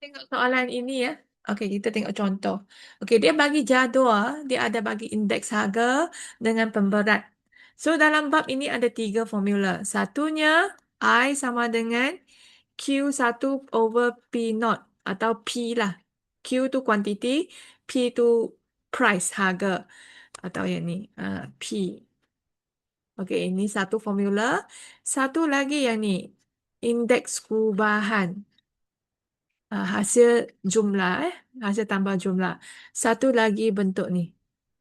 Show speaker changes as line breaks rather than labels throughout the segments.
Tengok soalan ini ya. Okey, kita tengok contoh. Okey, dia bagi jadual, dia ada bagi indeks harga dengan pemberat. So, dalam bab ini ada 3 formula. Satunya, I sama dengan Q1/P0 atau P lah. Q tu kuantiti, P tu price, harga. Atau yang ni, P. Okey, ini satu formula. Satu lagi yang ni, indeks kubahan. Hasil jumlah hasil tambah jumlah. Satu lagi bentuk ni.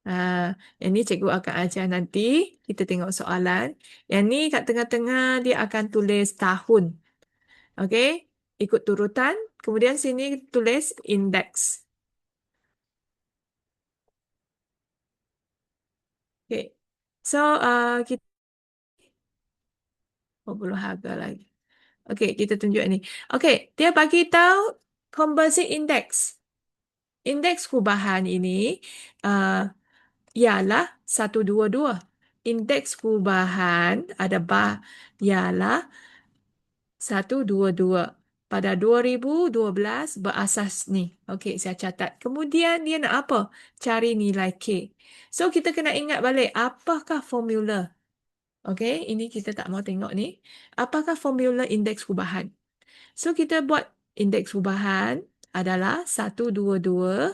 Ah, yang ni cikgu akan ajar nanti. Kita tengok soalan. Yang ni kat tengah-tengah dia akan tulis tahun. Okey, ikut turutan. Kemudian sini tulis indeks. Okey. So, kita belum harga lagi. Okey, kita tunjuk ni. Okey, dia bagi tahu composite index. Indeks kubahan ini ialah 122. Indeks kubahan ada ialah 122. Pada 2012 berasas ni. Okey, saya catat. Kemudian dia nak apa? Cari nilai K. So, kita kena ingat balik apakah formula. Okey, ini kita tak mau tengok ni. Apakah formula indeks kubahan? So, kita buat indeks perubahan adalah 122.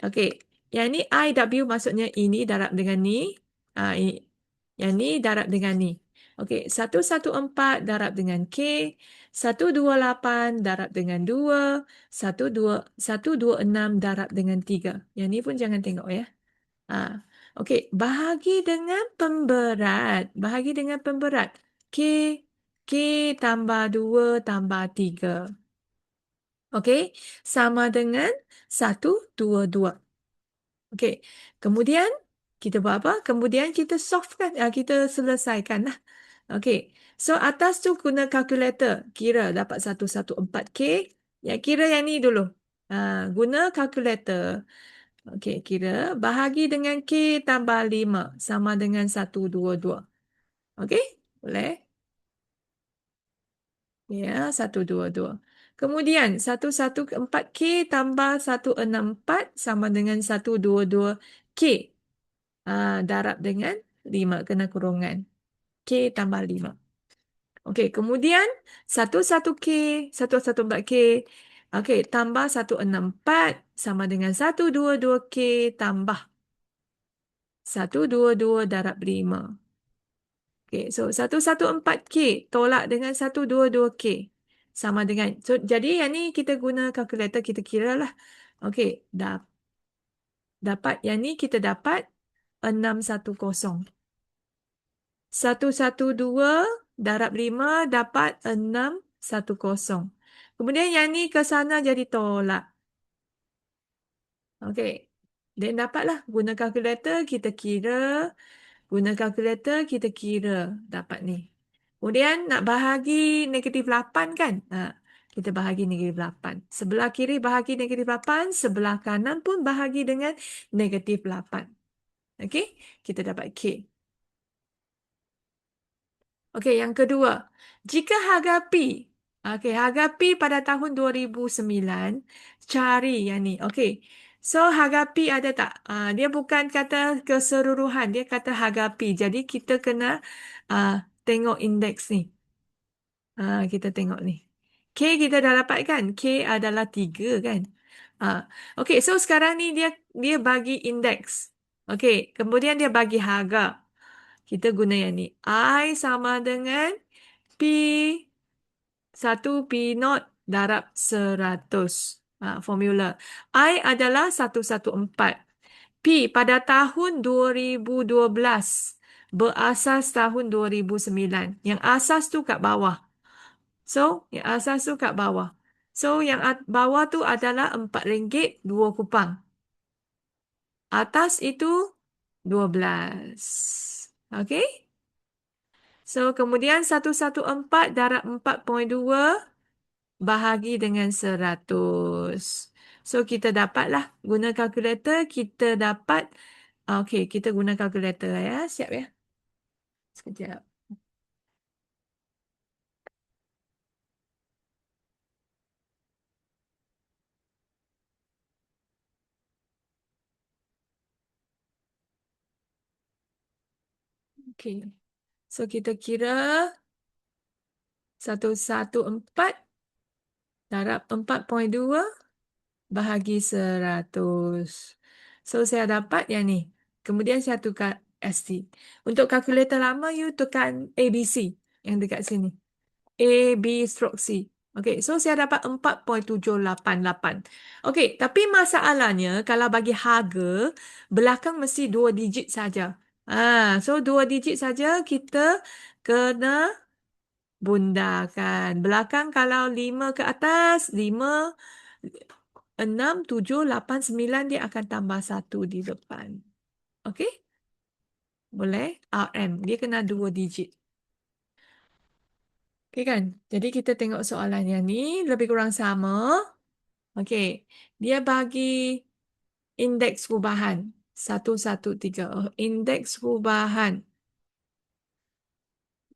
Okey, yang ni IW maksudnya ini darab dengan ni. Ini. Yang ni darab dengan ni. Okey, 114 darab dengan K. 128 darab dengan 2. 126 darab dengan 3. Yang ni pun jangan tengok ya. Okey, bahagi dengan pemberat. Bahagi dengan pemberat. K. K tambah 2 tambah 3. Okey, sama dengan 122. Okey, kemudian kita buat apa? Kemudian kita solvekan, kita selesaikan lah. Okey, so atas tu guna kalkulator. Kira dapat 114K. Ya, kira yang ni dulu. Guna kalkulator. Okey, kira bahagi dengan K tambah 5 sama dengan 122. Okey, boleh? Ya, 122. Kemudian 114K tambah 164 sama dengan 122K. Darab dengan 5 kena kurungan. K tambah 5. Okey, kemudian 11K, 114K. Okey, tambah 164 sama dengan 122K tambah 122 darab 5. Okey, so 114K tolak dengan 122K. Sama dengan, so jadi yang ni kita guna kalkulator, kita kira lah. Okey, dapat yang ni kita dapat 610. 112 darab 5 dapat 610. Kemudian yang ni ke sana jadi tolak. Okey, dan dapatlah guna kalkulator kita kira. Guna kalkulator kita kira dapat ni. Kemudian nak bahagi -8 kan? Kita bahagi -8. Sebelah kiri bahagi -8, sebelah kanan pun bahagi dengan -8. Okey, kita dapat K. Okey, yang kedua. Jika harga P, harga P pada tahun 2009, cari yang ni. Okey, so harga P ada tak? Dia bukan kata keseluruhan, dia kata harga P. Jadi kita kena tengok indeks ni. Kita tengok ni. K kita dah dapat kan? K adalah 3 kan? Okey, so sekarang ni dia bagi indeks. Okey, kemudian dia bagi harga. Kita guna yang ni. I sama dengan P 1P0 darab 100. Formula. I adalah 114. P pada tahun 2012. Berasas tahun 2009. Yang asas tu kat bawah. So, yang asas tu kat bawah. So, yang bawah tu adalah RM4, 2 kupang. Atas itu 12. Okey? So, kemudian 114 darab 4.2 bahagi dengan 100. So, kita dapatlah. Guna kalkulator, kita dapat. Okey, kita guna kalkulator ya. Siap ya? Sekejap. Okey. So kita kira 114 darab 4.2 bahagi 100. So saya dapat yang ni. Kemudian saya tukar ST. Untuk kalkulator lama, you tekan ABC yang dekat sini. A, B, stroke C. Okey, so saya dapat 4.788. Okey, tapi masalahnya kalau bagi harga, belakang mesti 2 digit saja. So 2 digit saja kita kena bundakan. Belakang kalau 5 ke atas, 5, 6, 7, 8, 9 dia akan tambah 1 di depan. Okey? Boleh? RM. Dia kena 2 digit. Okey kan? Jadi kita tengok soalan yang ni lebih kurang sama. Okey. Dia bagi indeks perubahan 113. Indeks perubahan.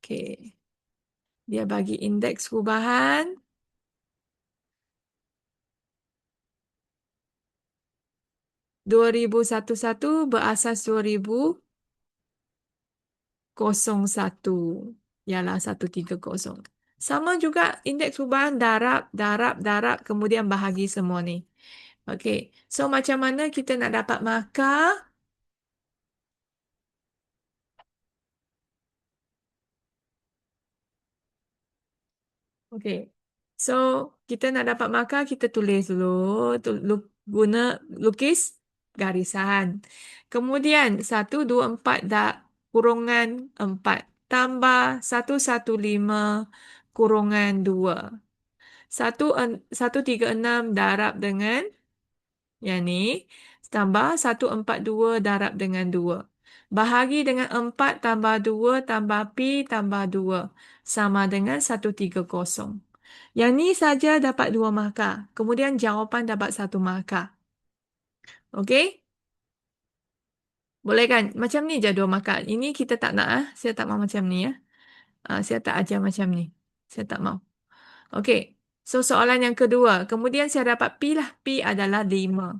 Okey. Dia bagi indeks perubahan 2011 berasas 2001. Ialah 130. Sama juga indeks perubahan darab, kemudian bahagi semua ni. Okey. So macam mana kita nak dapat markah? Okey. So kita nak dapat markah, kita tulis dulu. Guna lukis garisan. Kemudian 124 kurungan 4 tambah 115 kurungan 2. 136 darab dengan yang ni. Tambah 142 darab dengan 2. Bahagi dengan 4 tambah 2 tambah P tambah 2. Sama dengan 130. Yang ni saja dapat 2 markah. Kemudian jawapan dapat 1 markah. Okey? Boleh kan? Macam ni je 2 markah. Ini kita tak nak. Saya tak mahu macam ni. Saya tak ajar macam ni. Saya tak mahu. Okey. So soalan yang kedua. Kemudian saya dapat P lah. P adalah 5.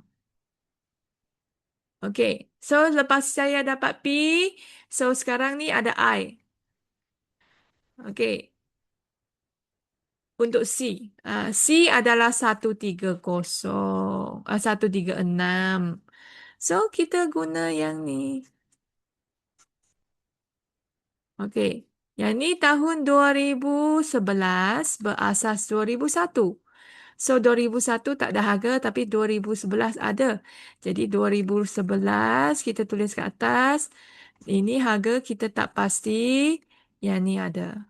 Okey. So lepas saya dapat P. So sekarang ni ada I. Okey. Untuk C. C adalah 130. 136. So kita guna yang ni. Okey. Yang ni tahun 2011 berasas 2001. So 2001 tak ada harga tapi 2011 ada. Jadi 2011 kita tulis kat atas. Ini harga kita tak pasti. Yang ni ada.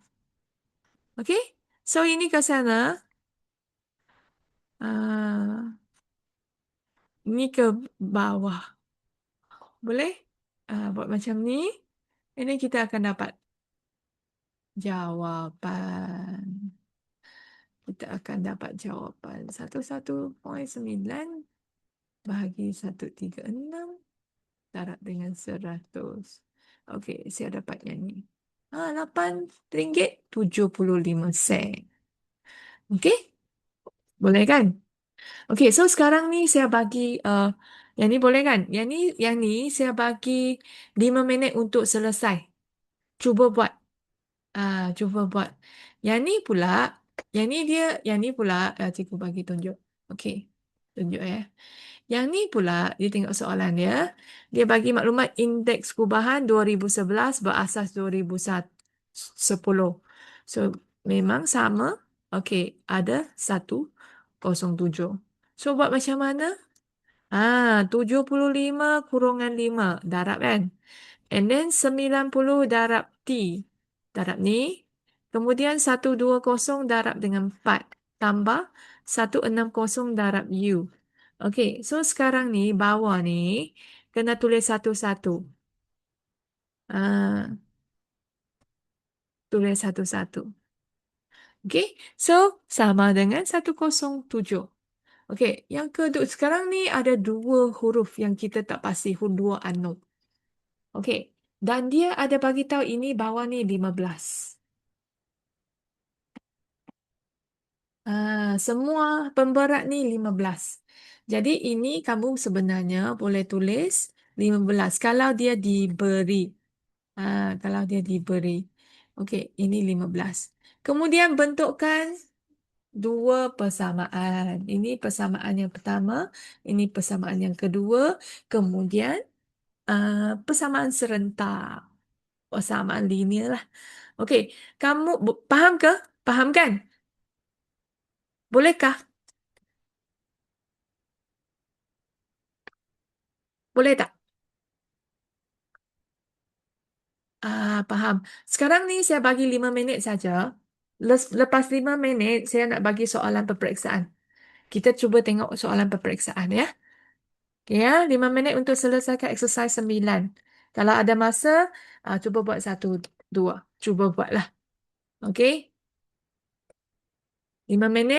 Okey? So ini ke sana. Ini ke bawah. Boleh? Buat macam ni. Ini kita akan dapat jawapan. Kita akan dapat jawapan 11.9 bahagi 136 darab dengan 100. Okey, saya dapat yang ni. RM8.75. Okey? Boleh kan? Okey, so sekarang ni saya bagi yang ni boleh kan? Yang ni saya bagi 5 minit untuk selesai. Cuba buat. Cuba buat. Yang ni pula, yang ni pula cikgu bagi tunjuk. Okey. Tunjuk ya. Yang ni pula, dia tengok soalan dia. Dia bagi maklumat indeks perubahan 2011 berasas 2010. So, memang sama. Okey, ada 107. So, buat macam mana? 75 kurungan 5. Darab kan? And then 90 darab T. Darab ni. Kemudian 120 darab dengan 4. Tambah 160 darab U. Okey, so sekarang ni bawah ni kena tulis satu-satu. Tulis satu-satu. Okey, so sama dengan 107. Okey, yang kedua sekarang ni ada 2 huruf yang kita tak pasti, 2 unknown. Okey, dan dia ada bagi tahu ini bawah ni 15. Semua pemberat ni 15. Jadi ini kamu sebenarnya boleh tulis 15 kalau dia diberi. Kalau dia diberi. Okey, ini 15. Kemudian bentukkan dua persamaan. Ini persamaan yang pertama, ini persamaan yang kedua, kemudian persamaan serentak. Persamaan linear lah. Okey, kamu faham ke? Faham kan? Bolehkah? Boleh tak? Faham. Sekarang ni saya bagi 5 minit saja. Lepas 5 minit, saya nak bagi soalan peperiksaan. Kita cuba tengok soalan peperiksaan ya. Okay, ya, 5 minit untuk selesaikan exercise 9. Kalau ada masa, cuba buat 1, 2. Cuba buatlah. Okey? 5 minit.